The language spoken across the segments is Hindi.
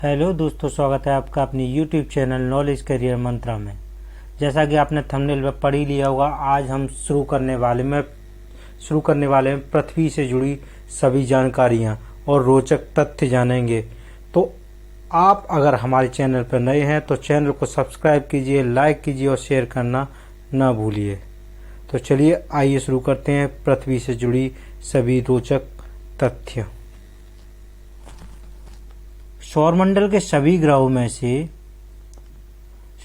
हेलो दोस्तों, स्वागत है आपका अपनी यूट्यूब चैनल नॉलेज करियर मंत्रा में। जैसा कि आपने थंबनेल में पढ़ ही लिया होगा, आज हम शुरू करने वाले हैं पृथ्वी से जुड़ी सभी जानकारियां और रोचक तथ्य जानेंगे। तो आप अगर हमारे चैनल पर नए हैं तो चैनल को सब्सक्राइब कीजिए, लाइक कीजिए और शेयर करना ना भूलिए। तो चलिए आइए शुरू करते हैं पृथ्वी से जुड़ी सभी रोचक तथ्य। सौरमंडल के सभी ग्रहों में से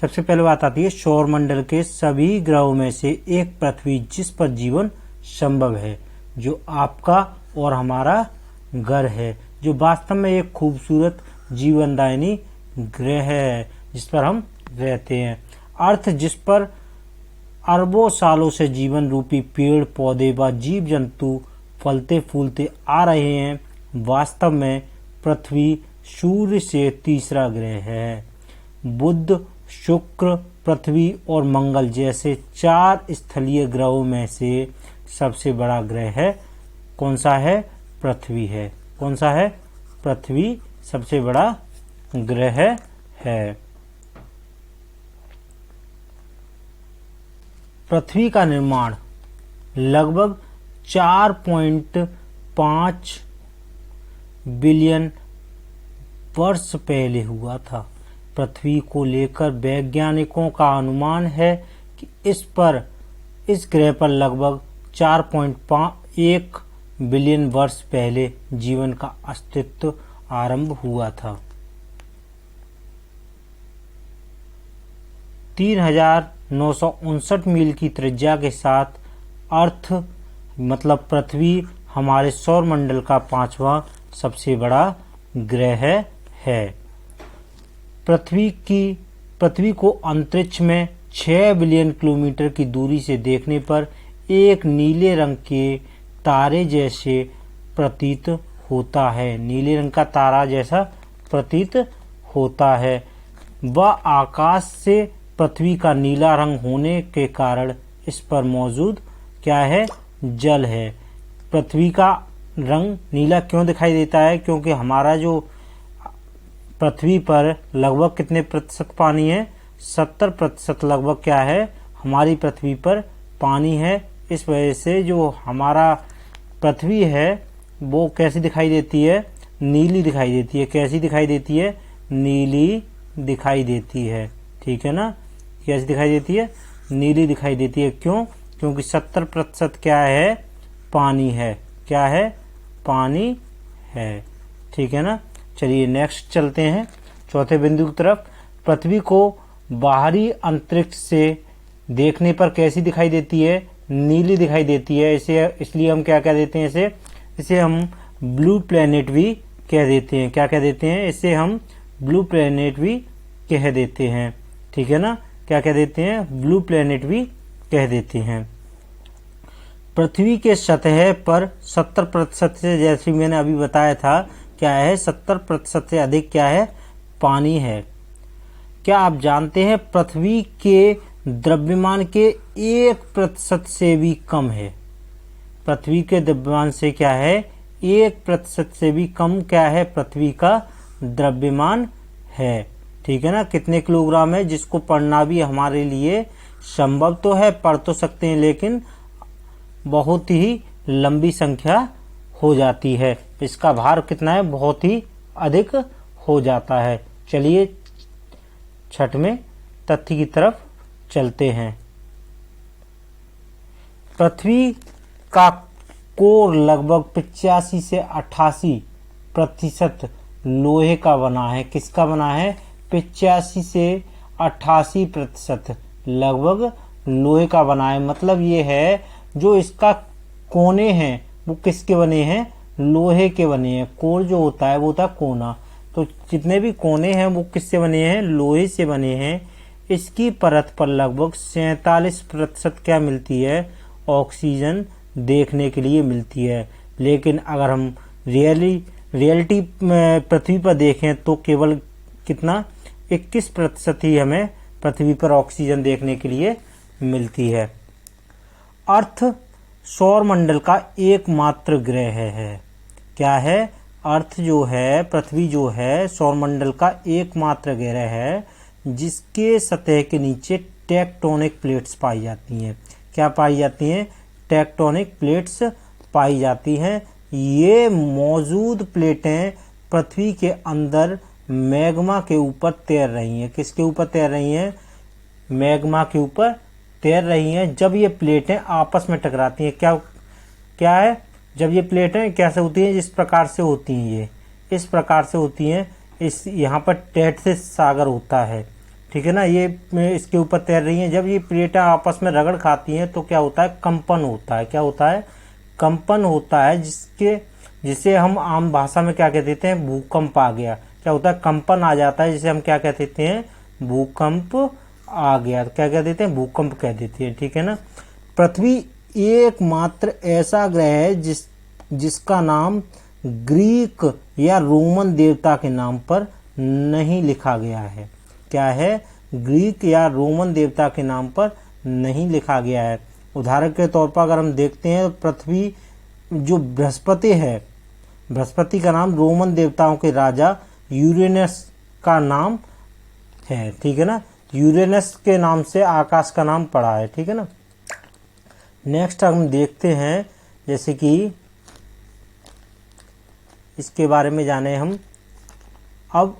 सबसे पहले बात आती है, सौरमंडल के सभी ग्रहों में से एक पृथ्वी जिस पर जीवन संभव है, जो आपका और हमारा घर है, जो वास्तव में एक खूबसूरत जीवनदायिनी ग्रह है जिस पर हम रहते हैं। अर्थ, जिस पर अरबों सालों से जीवन रूपी पेड़ पौधे व जीव जंतु फलते फूलते आ रहे हैं, वास्तव में पृथ्वी सूर्य से तीसरा ग्रह है। बुध, शुक्र, पृथ्वी और मंगल जैसे 4 स्थलीय ग्रहों में से सबसे बड़ा ग्रह है कौन सा है? पृथ्वी है। कौन सा है? पृथ्वी सबसे बड़ा ग्रह है। पृथ्वी का निर्माण लगभग 4.5 बिलियन वर्ष पहले हुआ था। पृथ्वी को लेकर वैज्ञानिकों का अनुमान है कि इस ग्रह पर लगभग 4.1 बिलियन वर्ष पहले जीवन का अस्तित्व आरंभ हुआ था। 3959 मील की त्रिज्या के साथ अर्थ मतलब पृथ्वी हमारे सौरमंडल का 5वां सबसे बड़ा ग्रह है। पृथ्वी को अंतरिक्ष में 6 बिलियन किलोमीटर की दूरी से देखने पर एक नीले रंग के तारे जैसे प्रतीत होता है। नीले रंग का तारा जैसा प्रतीत होता है। वह आकाश से पृथ्वी का नीला रंग होने के कारण इस पर मौजूद क्या है? जल है। पृथ्वी का रंग नीला क्यों दिखाई देता है? क्योंकि हमारा जो पृथ्वी पर लगभग कितने प्रतिशत पानी है? 70% लगभग क्या है? हमारी पृथ्वी पर पानी है। इस वजह से जो हमारा पृथ्वी है वो कैसी दिखाई देती है? नीली दिखाई देती है। कैसी दिखाई देती है? नीली दिखाई देती है। ठीक है ना? कैसी दिखाई देती है? नीली दिखाई देती है। क्यों? क्योंकि 70% क्या है? पानी है। क्या है? पानी है। ठीक है ना? चलिए नेक्स्ट चलते हैं चौथे बिंदु की तरफ। पृथ्वी को बाहरी अंतरिक्ष से देखने पर कैसी दिखाई देती है? नीली दिखाई देती है। इसलिए हम क्या कह देते हैं? इसे हम ब्लू प्लेनेट भी कह देते हैं। क्या कह देते हैं? इसे हम ब्लू प्लेनेट भी कह देते हैं। ठीक है ना? क्या कह देते हैं? ब्लू प्लेनेट भी कह देते हैं। पृथ्वी के सतह पर 70% से, जैसे मैंने अभी बताया था, क्या है? 70% से अधिक क्या है? पानी है। क्या आप जानते हैं पृथ्वी के द्रव्यमान के 1% से भी कम है? पृथ्वी के द्रव्यमान से क्या है? 1% से भी कम क्या है? पृथ्वी का द्रव्यमान है। ठीक है ना? कितने किलोग्राम है? जिसको पढ़ना भी हमारे लिए संभव तो है, पढ़ तो सकते हैं, लेकिन बहुत ही लंबी संख्या हो जाती है। इसका भार कितना है? बहुत ही अधिक हो जाता है। चलिए 6वें तथ्य की तरफ चलते हैं। पृथ्वी का कोर लगभग 85 से 88% लोहे का बना है। किसका बना है? 85 से 88% लगभग लोहे का बना है। मतलब ये है जो इसका कोने हैं वो किसके बने हैं? लोहे के बने हैं। कोर जो होता है वो होता है कोना। तो जितने भी कोने हैं वो किससे बने हैं? लोहे से बने हैं। इसकी परत पर लगभग 47% क्या मिलती है? ऑक्सीजन देखने के लिए मिलती है। लेकिन अगर हम रियलिटी पृथ्वी पर देखें तो केवल कितना? 21% ही हमें पृथ्वी पर ऑक्सीजन देखने के लिए मिलती है। अर्थ सौरमंडल का एकमात्र ग्रह है। क्या है? अर्थ जो है, पृथ्वी जो है सौरमंडल का एकमात्र ग्रह है जिसके सतह के नीचे टेक्टोनिक प्लेट्स पाई जाती हैं। क्या पाई जाती हैं? टेक्टोनिक प्लेट्स पाई जाती हैं। ये मौजूद प्लेटें पृथ्वी के अंदर मैग्मा के ऊपर तैर रही हैं। किसके ऊपर तैर रही हैं? मैग्मा के ऊपर तैर रही हैं। जब ये प्लेटें आपस में टकराती हैं, क्या है? जब ये प्लेटें कैसे होती हैं? इस प्रकार से होती हैं, ये इस प्रकार से होती हैं। यहाँ पर टेथिस सागर होता है, ठीक है ना। ये इसके ऊपर तैर रही हैं। जब ये प्लेटें आपस में रगड़ खाती हैं तो क्या होता है? कंपन होता है। क्या होता है? कंपन होता है, जिसे हम आम भाषा में क्या कह देते हैं? भूकंप आ गया। क्या होता है? कंपन आ जाता है, जिसे हम क्या कह देते हैं? भूकंप आ गया। क्या कह देते हैं? भूकंप कह देते हैं, ठीक है ना। पृथ्वी एकमात्र ऐसा ग्रह है जिसका नाम ग्रीक या रोमन देवता के नाम पर नहीं लिखा गया है। क्या है? ग्रीक या रोमन देवता के नाम पर नहीं लिखा गया है। उदाहरण के तौर पर अगर हम देखते हैं, पृथ्वी जो बृहस्पति है, बृहस्पति का नाम रोमन देवताओं के राजा यूरेनस का नाम है, ठीक है ना। यूरेनस के नाम से आकाश का नाम पड़ा है, ठीक है ना। नेक्स्ट हम देखते हैं, जैसे कि इसके बारे में जाने हम। अब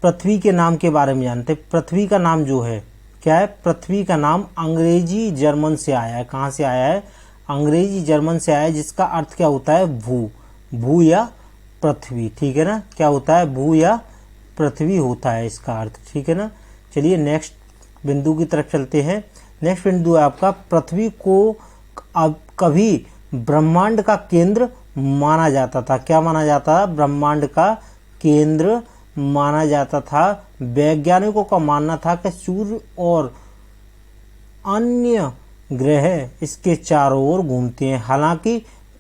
पृथ्वी के नाम के बारे में जानते हैं। पृथ्वी का नाम जो है क्या है? पृथ्वी का नाम अंग्रेजी जर्मन से आया है। कहाँ से आया है? अंग्रेजी जर्मन से आया है, जिसका अर्थ क्या होता है? भू या पृथ्वी, ठीक है ना। क्या होता है? भू या पृथ्वी होता है इसका अर्थ, ठीक है ना। चलिए नेक्स्ट बिंदु की तरफ चलते हैं। नेक्स्ट बिंदु है आपका, पृथ्वी को अब कभी ब्रह्मांड का केंद्र माना जाता था। क्या माना जाता था? ब्रह्मांड का केंद्र माना जाता था। वैज्ञानिकों का मानना था कि सूर्य और अन्य ग्रह इसके चारों ओर घूमते हैं। हालांकि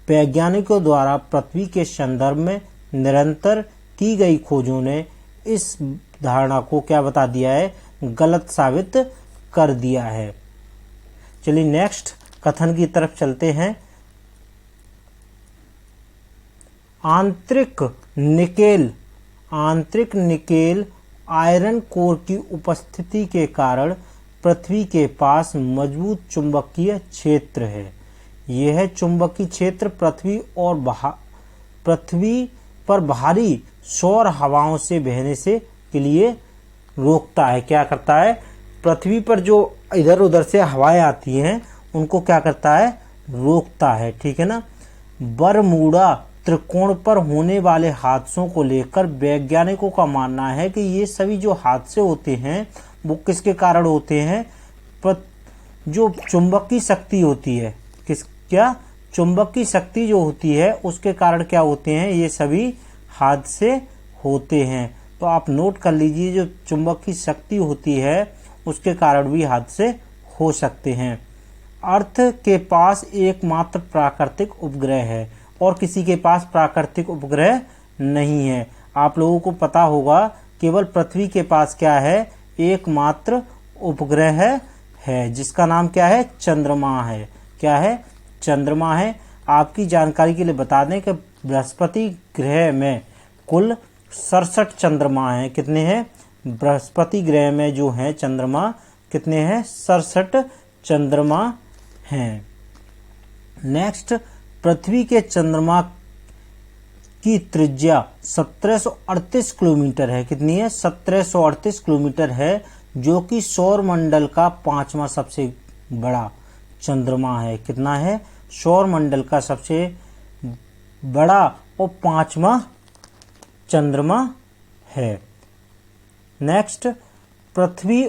वैज्ञानिकों द्वारा पृथ्वी के संदर्भ में निरंतर की गई खोजों ने इस धारणा को क्या बता दिया है? गलत साबित कर दिया है। चलिए नेक्स्ट कथन की तरफ चलते हैं। आंतरिक निकेल आयरन कोर की उपस्थिति के कारण पृथ्वी के पास मजबूत चुंबकीय क्षेत्र है। यह चुंबकीय क्षेत्र पृथ्वी पर भारी सौर हवाओं से बहने से के लिए रोकता है। क्या करता है? पृथ्वी पर जो इधर उधर से हवाएं आती हैं उनको क्या करता है? रोकता है, ठीक है ना। बरमूडा त्रिकोण पर होने वाले हादसों को लेकर वैज्ञानिकों का मानना है कि ये सभी जो हादसे होते हैं वो किसके कारण होते हैं? जो चुंबकीय शक्ति होती है, चुंबकीय शक्ति जो होती है उसके कारण क्या होते हैं? ये सभी हादसे होते हैं। तो आप नोट कर लीजिए, जो चुंबकीय शक्ति होती है उसके कारण भी हादसे हो सकते हैं। अर्थ के पास एकमात्र प्राकृतिक उपग्रह है और किसी के पास प्राकृतिक उपग्रह नहीं है। आप लोगों को पता होगा, केवल पृथ्वी के पास क्या है? एकमात्र उपग्रह है, जिसका नाम क्या है? चंद्रमा है। क्या है? चंद्रमा है। आपकी जानकारी के लिए बता दें कि बृहस्पति ग्रह में कुल 67 चंद्रमा हैं। कितने हैं? बृहस्पति ग्रह में जो है चंद्रमा कितने हैं? 67 चंद्रमा हैं। नेक्स्ट, पृथ्वी के चंद्रमा की त्रिज्या 1738 किलोमीटर है। कितनी है? 1738 किलोमीटर है, जो कि सौर मंडल का 5वां सबसे बड़ा चंद्रमा है। कितना है? सौर मंडल का सबसे बड़ा और 5वां चंद्रमा है। नेक्स्ट, पृथ्वी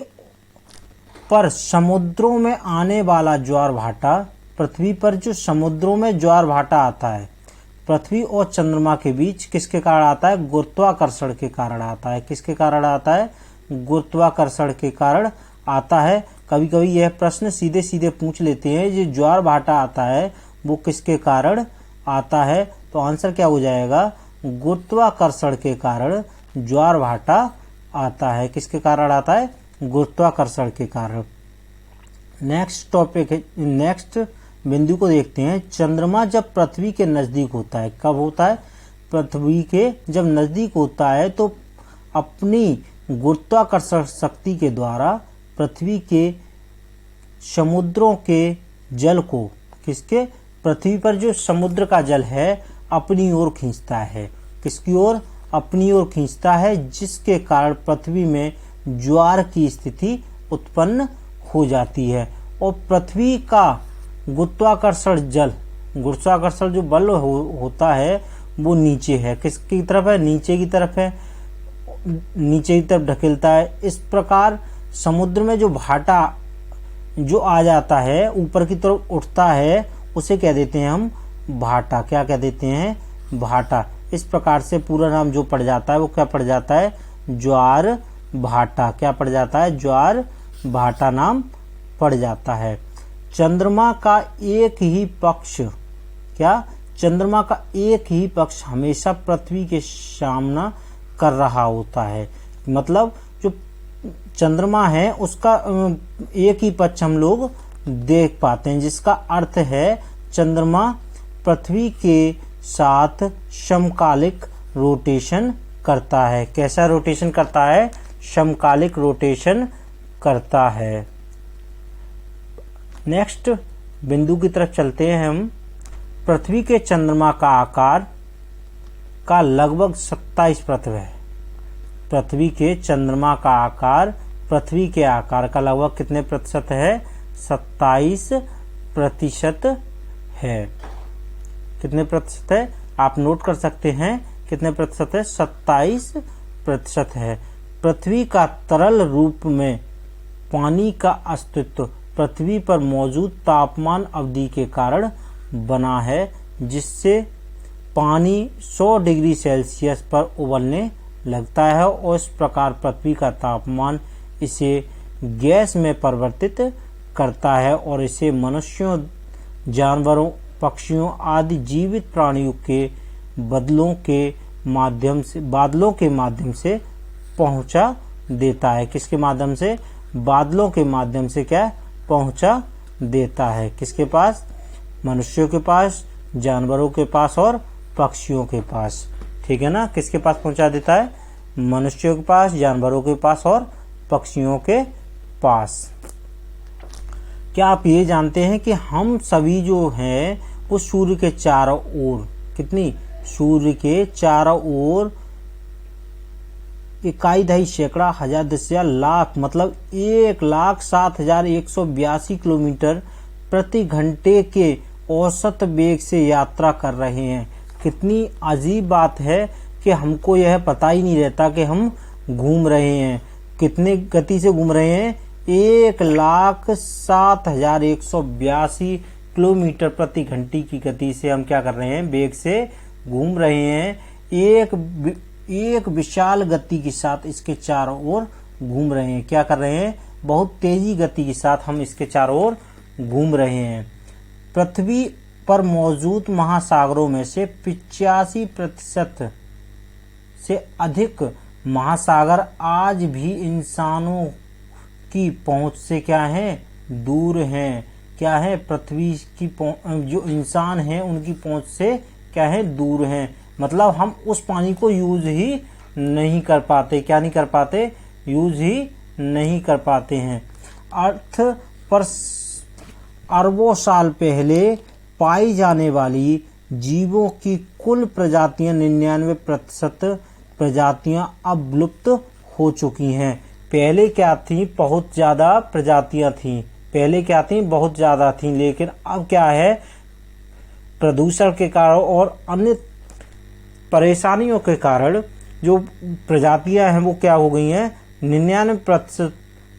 पर समुद्रों में आने वाला ज्वार भाटा, पृथ्वी पर जो समुद्रों में ज्वार भाटा आता है पृथ्वी और चंद्रमा के बीच किसके कारण आता है? गुरुत्वाकर्षण के कारण आता है। किसके कारण आता है? गुरुत्वाकर्षण के कारण आता है। कभी कभी यह प्रश्न सीधे सीधे पूछ लेते हैं, जो ज्वार भाटा आता है वो किसके कारण आता है? तो आंसर क्या हो जाएगा? गुरुत्वाकर्षण के कारण ज्वार भाटा आता है। किसके कारण आता है? गुरुत्वाकर्षण के कारण। नेक्स्ट टॉपिक है, नेक्स्ट बिंदु को देखते हैं। चंद्रमा जब पृथ्वी के नजदीक होता है, कब होता है? पृथ्वी के जब नजदीक होता है तो अपनी गुरुत्वाकर्षण शक्ति के द्वारा पृथ्वी के समुद्रों के जल को, किसके, पृथ्वी पर जो समुद्र का जल है अपनी ओर खींचता है। किसकी ओर? अपनी ओर खींचता है, जिसके कारण पृथ्वी में ज्वार की स्थिति उत्पन्न हो जाती है। और पृथ्वी का गुरुत्वाकर्षण जो बल होता है वो नीचे है। किसकी तरफ है? नीचे की तरफ है, नीचे की तरफ ढकेलता है। इस प्रकार समुद्र में जो भाटा जो आ जाता है, ऊपर की तरफ उठता है, उसे कह देते हैं हम भाटा। क्या कह देते हैं? भाटा। इस प्रकार से पूरा नाम जो पड़ जाता है वो क्या पड़ जाता है? ज्वार भाटा। क्या पड़ जाता है? ज्वार भाटा नाम पड़ जाता है। चंद्रमा का एक ही पक्ष, क्या? चंद्रमा का एक ही पक्ष हमेशा पृथ्वी के सामना कर रहा होता है। मतलब जो चंद्रमा है उसका एक ही पक्ष हम लोग देख पाते हैं, जिसका अर्थ है चंद्रमा पृथ्वी के साथ समकालिक रोटेशन करता है। कैसा रोटेशन करता है? समकालिक रोटेशन करता है। नेक्स्ट बिंदु की तरफ चलते हैं हम। पृथ्वी के चंद्रमा का आकार का लगभग 27% है। पृथ्वी के चंद्रमा का आकार पृथ्वी के आकार का लगभग कितने प्रतिशत है? 27% है। कितने प्रतिशत है? आप नोट कर सकते हैं कितने प्रतिशत है? 27% है। पृथ्वी का तरल रूप में पानी का अस्तित्व पृथ्वी पर मौजूद तापमान अवधि के कारण बना है, जिससे पानी 100 डिग्री सेल्सियस पर उबलने लगता है और इस प्रकार पृथ्वी का तापमान इसे गैस में परिवर्तित करता है और इसे मनुष्यों, जानवरों, पक्षियों आदि जीवित प्राणियों के बादलों के माध्यम से पहुंचा देता है। किसके माध्यम से? बादलों के माध्यम से क्या पहुंचा देता है? किसके पास? मनुष्यों के पास, जानवरों के पास और पक्षियों के पास। ठीक है ना? किसके पास पहुंचा देता है? मनुष्यों के पास, जानवरों के पास और पक्षियों के पास। क्या आप ये जानते हैं कि हम सभी जो हैं वो सूर्य के चारों ओर, कितनी? सूर्य के चारों ओर 1,000 हजार 10,000 लाख मतलब 1,07,182 किलोमीटर प्रति घंटे के औसत वेग से यात्रा कर रहे हैं। कितनी अजीब बात है कि हमको यह पता ही नहीं रहता कि हम घूम रहे हैं। कितने गति से घूम रहे हैं? 1,07,182 किलोमीटर प्रति घंटे की गति से हम क्या कर रहे हैं? वेग से घूम रहे हैं। एक विशाल गति के साथ इसके चारों ओर घूम रहे हैं। क्या कर रहे हैं? बहुत तेजी गति के साथ हम इसके चारों ओर घूम रहे हैं। पृथ्वी पर मौजूद महासागरों में से 85% से अधिक महासागर आज भी इंसानों की पहुंच से क्या है? दूर हैं। क्या है? पृथ्वी की जो इंसान हैं उनकी पहुंच से क्या है? दूर हैं। मतलब हम उस पानी को यूज ही नहीं कर पाते। क्या नहीं कर पाते? यूज ही नहीं कर पाते हैं। अर्थ पर अरबों साल पहले पाई जाने वाली जीवों की कुल प्रजातियां 99% प्रजातियां अब लुप्त हो चुकी हैं। पहले क्या थी? बहुत ज्यादा प्रजातियां थी। पहले क्या थी? बहुत ज्यादा थी। लेकिन अब क्या है? प्रदूषण के कारण और अन्य परेशानियों के कारण जो प्रजातियां हैं वो क्या हो गई हैं? 99%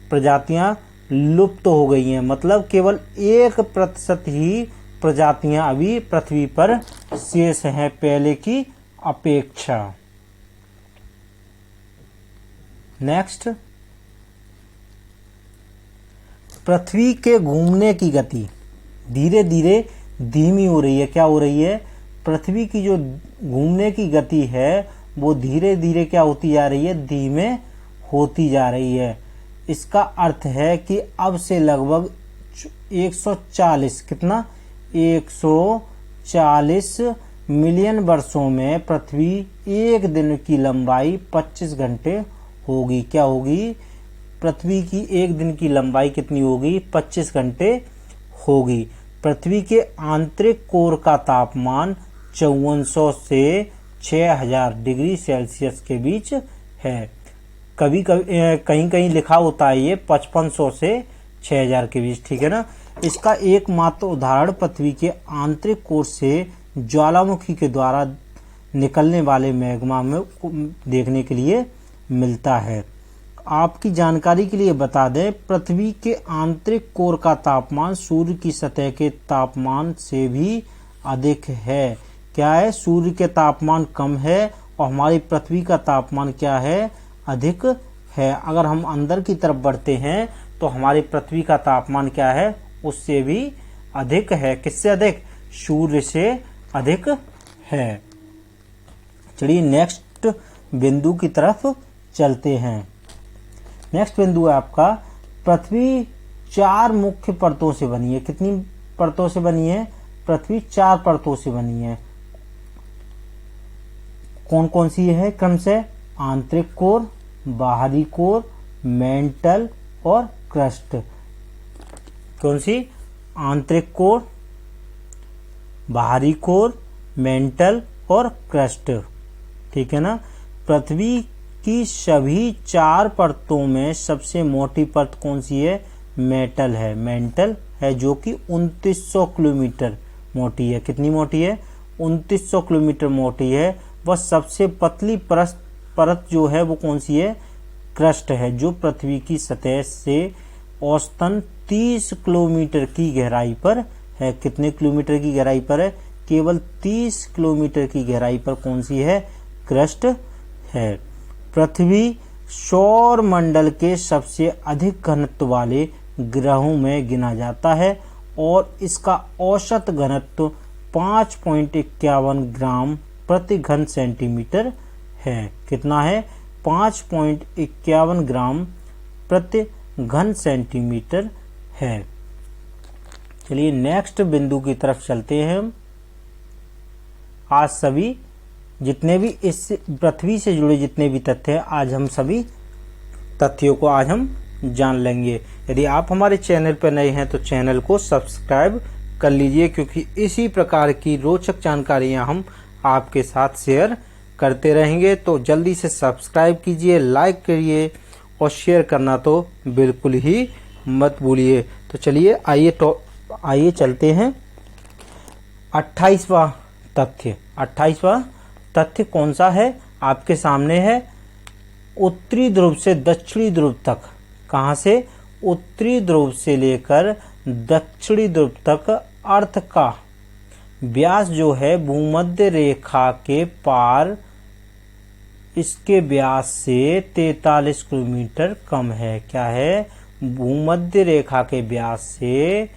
प्रजातियां लुप्त हो गई हैं। मतलब केवल 1% ही प्रजातियां अभी पृथ्वी पर शेष हैं पहले की अपेक्षा। नेक्स्ट, पृथ्वी के घूमने की गति धीरे धीरे धीमी हो रही है। क्या हो रही है? पृथ्वी की जो घूमने की गति है वो धीरे धीरे क्या होती जा रही है? धीमे होती जा रही है। इसका अर्थ है कि अब से लगभग 140 कितना? 140 मिलियन वर्षों में पृथ्वी एक दिन की लंबाई 25 घंटे होगी। क्या होगी? पृथ्वी की एक दिन की लंबाई कितनी होगी? 25 घंटे होगी। पृथ्वी के आंतरिक कोर का तापमान 5400 से 6000 डिग्री सेल्सियस के बीच है। कभी कभी कहीं कहीं लिखा होता है ये 5500 से 6000 के बीच, ठीक है ना। इसका एकमात्र उदाहरण पृथ्वी के आंतरिक कोर से ज्वालामुखी के द्वारा निकलने वाले मैग्मा में देखने के लिए मिलता है। आपकी जानकारी के लिए बता दें, पृथ्वी के आंतरिक कोर का तापमान सूर्य की सतह के तापमान से भी अधिक है। क्या है? सूर्य के तापमान कम है और हमारी पृथ्वी का तापमान क्या है? अधिक है। अगर हम अंदर की तरफ बढ़ते हैं तो हमारी पृथ्वी का तापमान क्या है? उससे भी अधिक है। किससे अधिक? सूर्य से अधिक है। चलिए नेक्स्ट बिंदु की तरफ चलते हैं। नेक्स्ट बिंदु है आपका, पृथ्वी 4 मुख्य परतों से बनी है। कितनी परतों से बनी है? पृथ्वी 4 परतों से बनी है। कौन कौन सी है? क्रम से आंतरिक कोर, बाहरी कोर, मेंटल और क्रस्ट। कौन सी? आंतरिक कोर, बाहरी कोर, मेंटल और क्रस्ट, ठीक है ना। पृथ्वी की सभी 4 परतों में सबसे मोटी परत कौन सी है? मेंटल है जो कि 2900 किलोमीटर मोटी है। कितनी मोटी है? 2900 किलोमीटर मोटी है। वह सबसे पतली परत जो है वो कौन सी है? क्रस्ट है, जो पृथ्वी की सतह से औसतन 30 किलोमीटर की गहराई पर है। कितने किलोमीटर की गहराई पर है? केवल 30 किलोमीटर की गहराई पर कौन सी है? क्रस्ट है। पृथ्वी सौर मंडल के सबसे अधिक घनत्व वाले ग्रहों में गिना जाता है और इसका औसत घनत्व 5.51 ग्राम प्रति घन सेंटीमीटर है। कितना है? 5.51 ग्राम प्रति घन सेंटीमीटर है। चलिए नेक्स्ट बिंदु की तरफ चलते हैं हम। आज सभी जितने भी इस पृथ्वी से जुड़े जितने भी तथ्य हैं, आज हम सभी तथ्यों को आज हम जान लेंगे। यदि आप हमारे चैनल पर नए हैं तो चैनल को सब्सक्राइब कर लीजिए, क्योंकि इसी प्रकार की रोचक जानकारियां हम आपके साथ शेयर करते रहेंगे। तो जल्दी से सब्सक्राइब कीजिए, लाइक करिए और शेयर करना तो बिल्कुल ही मत भूलिए। तो चलिए आइए चलते हैं 28वां तथ्य। 28वां तथ्य कौन सा है? आपके सामने है, उत्तरी ध्रुव से दक्षिणी ध्रुव तक। कहां से? उत्तरी ध्रुव से लेकर दक्षिणी ध्रुव तक अर्थ का व्यास जो है भूमध्य रेखा के पार इसके व्यास से 43 किलोमीटर कम है। क्या है? भूमध्य रेखा के व्यास से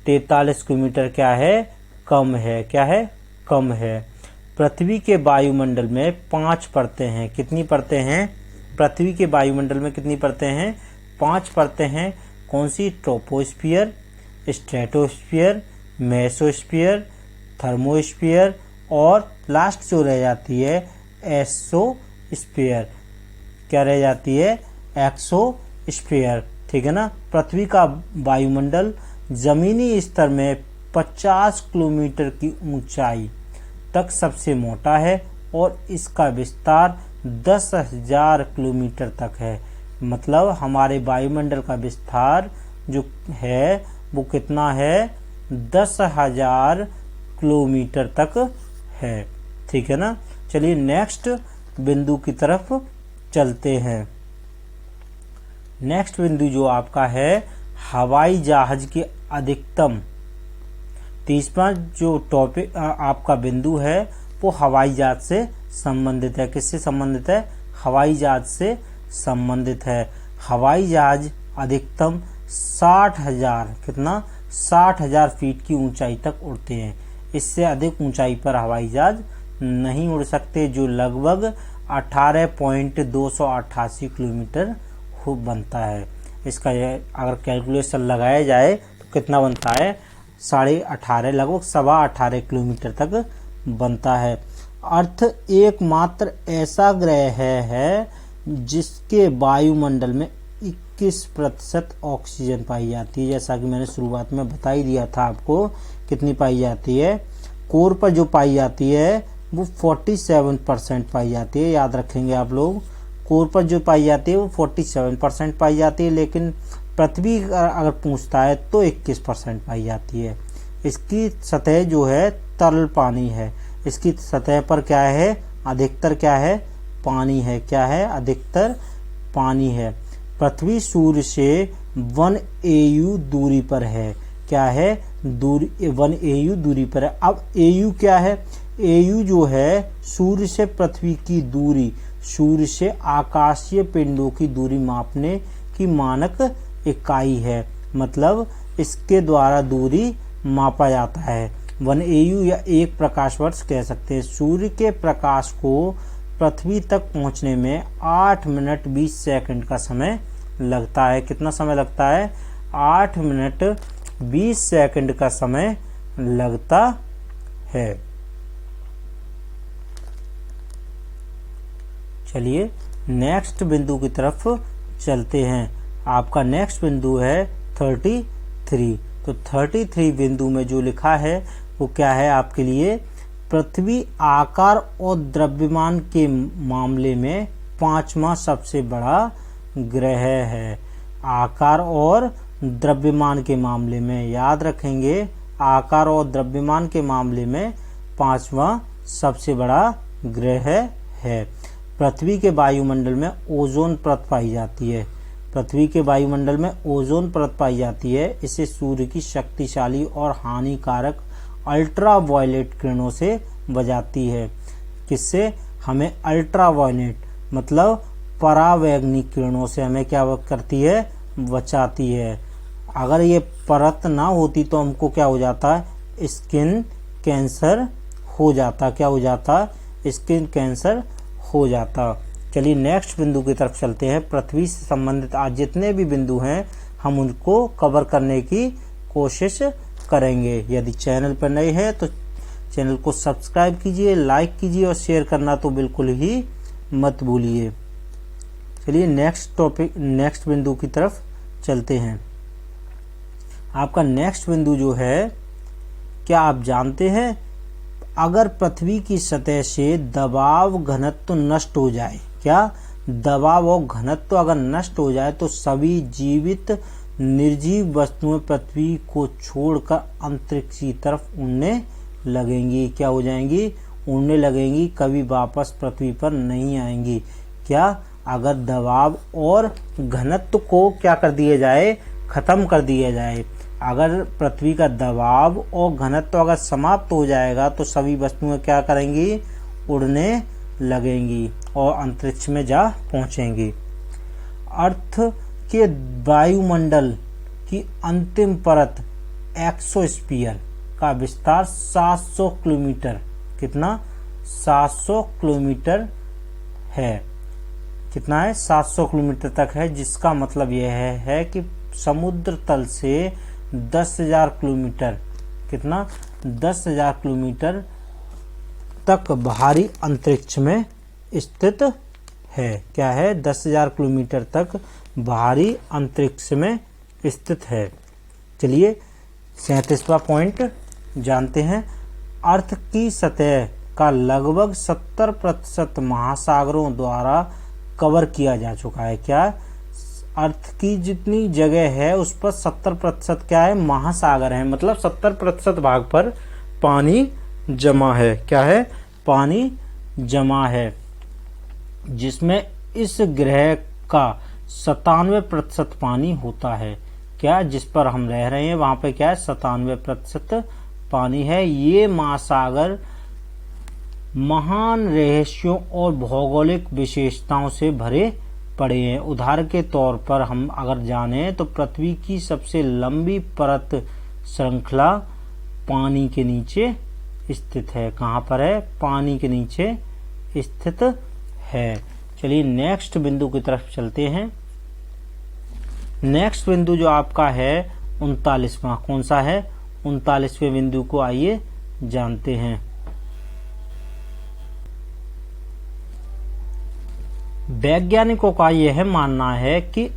43 किलोमीटर क्या है? कम है। क्या है? कम है। पृथ्वी के वायुमंडल में 5 परतें हैं। कितनी परतें हैं? पृथ्वी के वायुमंडल में कितनी परतें हैं? 5 परतें हैं। कौन सी? ट्रोपोस्फियर, स्ट्रेटोस्फियर, मेसोस्फियर, थर्मोस्फियर और लास्ट जो रह जाती है एक्सोस्फियर। क्या रह जाती है? एक्सोस्फियर, ठीक है ना। पृथ्वी का वायुमंडल जमीनी स्तर में 50 किलोमीटर की ऊंचाई तक सबसे मोटा है और इसका विस्तार 10,000 किलोमीटर तक है। मतलब हमारे वायुमंडल का विस्तार जो है वो कितना है? 10,000 किलोमीटर तक है, ठीक है ना। चलिए नेक्स्ट बिंदु की तरफ चलते हैं। नेक्स्ट बिंदु जो आपका है, हवाई जहाज के अधिकतम। 30वां जो टॉपिक आपका बिंदु है वो हवाई जहाज से संबंधित है। किससे संबंधित है? हवाई जहाज से संबंधित है। हवाई जहाज अधिकतम 60,000 कितना? 60,000 फीट की ऊंचाई तक उड़ते हैं। इससे अधिक ऊंचाई पर हवाई जहाज नहीं उड़ सकते, जो लगभग 18.288 किलोमीटर बनता है। इसका अगर कैलकुलेशन लगाया जाए तो कितना बनता है? 18.5 लगभग 18.25 किलोमीटर तक बनता है। अर्थ एकमात्र ऐसा ग्रह है जिसके वायुमंडल में 21% ऑक्सीजन पाई जाती है। जैसा कि मैंने शुरुआत में बता ही दिया था आपको, कितनी पाई जाती है। कोर पर जो पाई जाती है वो 47% पाई जाती है, याद रखेंगे आप लोग। कोर पर जो पाई जाती है वो 47% पाई जाती है, लेकिन पृथ्वी अगर पूछता है तो 21% पाई जाती है। इसकी सतह जो है तरल पानी है। इसकी सतह पर क्या है, अधिकतर क्या है, पानी है। क्या है, अधिकतर पानी है। पृथ्वी सूर्य से 1 AU दूरी पर है। क्या है, दूरी 1 AU दूरी पर है। अब AU क्या है, AU जो है सूर्य से पृथ्वी की दूरी, सूर्य से आकाशीय पिंडों की दूरी मापने की मानक इकाई है। मतलब इसके द्वारा दूरी मापा जाता है। 1 AU या 1 प्रकाश वर्ष कह सकते हैं। सूर्य के प्रकाश को पृथ्वी तक पहुंचने में 8 मिनट 20 सेकंड का समय लगता है। कितना समय लगता है, 8 मिनट 20 सेकंड का समय लगता है। चलिए नेक्स्ट बिंदु की तरफ चलते हैं। आपका नेक्स्ट बिंदु है 33। तो 33 बिंदु में जो लिखा है वो क्या है आपके लिए, पृथ्वी आकार और द्रव्यमान के मामले में 5वां सबसे बड़ा ग्रह है। आकार और द्रव्यमान के मामले में, याद रखेंगे, आकार और द्रव्यमान के मामले में 5वां सबसे बड़ा ग्रह है। पृथ्वी के वायुमंडल में ओजोन परत पाई जाती है। पृथ्वी के वायुमंडल में ओजोन परत पाई जाती है। इसे सूर्य की शक्तिशाली और हानिकारक अल्ट्रावायलेट किरणों से बचाती है। किससे, हमें अल्ट्रावायलेट मतलब परावैंगनिक किरणों से हमें क्या करती है, बचाती है। अगर ये परत ना होती तो हमको क्या हो जाता, स्किन कैंसर हो जाता। क्या हो जाता, स्किन कैंसर हो जाता। चलिए नेक्स्ट बिंदु की तरफ चलते हैं। पृथ्वी से संबंधित आज जितने भी बिंदु हैं हम उनको कवर करने की कोशिश करेंगे। यदि चैनल पर नए हैं तो चैनल को सब्सक्राइब कीजिए, लाइक कीजिए और शेयर करना तो बिल्कुल ही मत भूलिए। चलिए नेक्स्ट बिंदु की तरफ चलते हैं। आपका नेक्स्ट बिंदु जो है, क्या आप जानते हैं, अगर पृथ्वी की सतह से दबाव घनत्व नष्ट हो जाए, क्या दबाव और घनत्व अगर नष्ट हो जाए तो सभी जीवित निर्जीव वस्तुएं पृथ्वी को छोड़कर अंतरिक्ष की तरफ उड़ने लगेंगी। क्या हो जाएंगी, उड़ने लगेंगी, कभी वापस पृथ्वी पर नहीं आएंगी। क्या, अगर दबाव और घनत्व को क्या कर दिया जाए, खत्म कर दिया जाए। अगर पृथ्वी का दबाव और घनत्व अगर समाप्त हो जाएगा तो सभी वस्तुएं क्या करेंगी, उड़ने लगेंगी और अंतरिक्ष में जा पहुंचेंगी। अर्थ के वायुमंडल की अंतिम परत एक्सोस्फीयर का विस्तार 700 किलोमीटर, कितना, 700 किलोमीटर है। कितना है, 700 किलोमीटर तक है, जिसका मतलब यह है कि समुद्र तल से 10,000 किलोमीटर, कितना, 10,000 किलोमीटर तक बाहरी अंतरिक्ष में स्थित है। क्या है, 10,000 किलोमीटर तक बाहरी अंतरिक्ष में स्थित है। चलिए 37वां पॉइंट जानते हैं। अर्थ की सतह का लगभग 70% महासागरों द्वारा कवर किया जा चुका है। क्या, अर्थ की जितनी जगह है उस पर 70% क्या है, महासागर है। मतलब 70% भाग पर पानी जमा है। क्या है, पानी जमा है, जिसमें इस ग्रह का 97% पानी होता है। क्या, जिस पर हम रह रहे हैं वहां पे क्या है, 97% पानी है। ये महासागर महान रहस्यों और भौगोलिक विशेषताओं से भरे पड़े हैं। उदाहरण के तौर पर हम अगर जाने तो पृथ्वी की सबसे लंबी परत श्रृंखला पानी के नीचे स्थित है। कहाँ पर है, पानी के नीचे स्थित है। चलिए नेक्स्ट बिंदु की तरफ चलते हैं। नेक्स्ट बिंदु जो आपका है 39वां, कौन सा है, 39वें बिंदु को आइए जानते हैं। वैज्ञानिकों का यह मानना है कि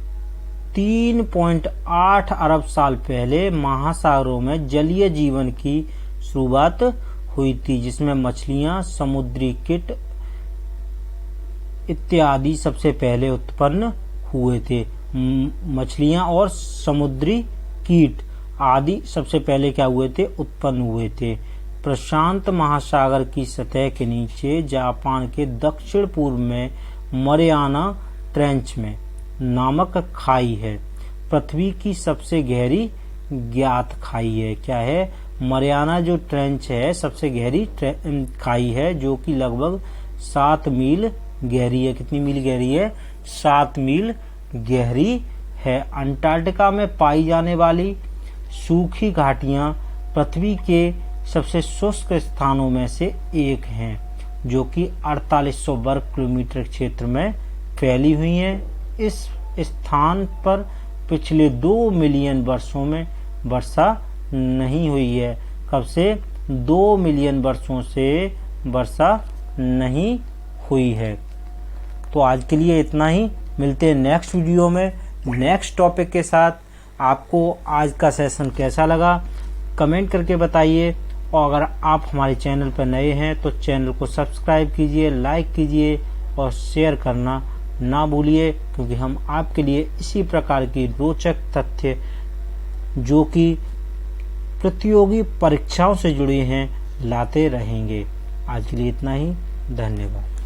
3.8 अरब साल पहले महासागरों में जलीय जीवन की शुरुआत हुई थी, जिसमें मछलियां, समुद्री कीट इत्यादि सबसे पहले उत्पन्न हुए थे। मछलियां और समुद्री कीट आदि सबसे पहले क्या हुए थे? उत्पन्न हुए थे। प्रशांत महासागर की सतह के नीचे जापान के दक्षिण पूर्व में मरियाना ट्रेंच में नामक खाई है। पृथ्वी की सबसे गहरी ज्ञात खाई है। क्या है? मरियाना जो ट्रेंच है सबसे गहरी खाई है, जो कि लगभग 7 मील गहरी है। कितनी मील गहरी है? 7 मील गहरी है। अंटार्कटिका में पाई जाने वाली सूखी घाटियां पृथ्वी के सबसे शुष्क स्थानों में से एक हैं, जो कि 4800 वर्ग किलोमीटर क्षेत्र में फैली हुई हैं। इस स्थान पर पिछले 2 मिलियन वर्षों में वर्षा नहीं हुई है। कब से? 2 मिलियन वर्षों से वर्षा नहीं हुई है। तो आज के लिए इतना ही। मिलते हैं नेक्स्ट वीडियो में नेक्स्ट टॉपिक के साथ। आपको आज का सेशन कैसा लगा कमेंट करके बताइए, और अगर आप हमारे चैनल पर नए हैं तो चैनल को सब्सक्राइब कीजिए, लाइक कीजिए और शेयर करना ना भूलिए, क्योंकि हम आपके लिए इसी प्रकार की रोचक तथ्य जो कि प्रतियोगी परीक्षाओं से जुड़े हैं लाते रहेंगे। आज के लिए इतना ही। धन्यवाद।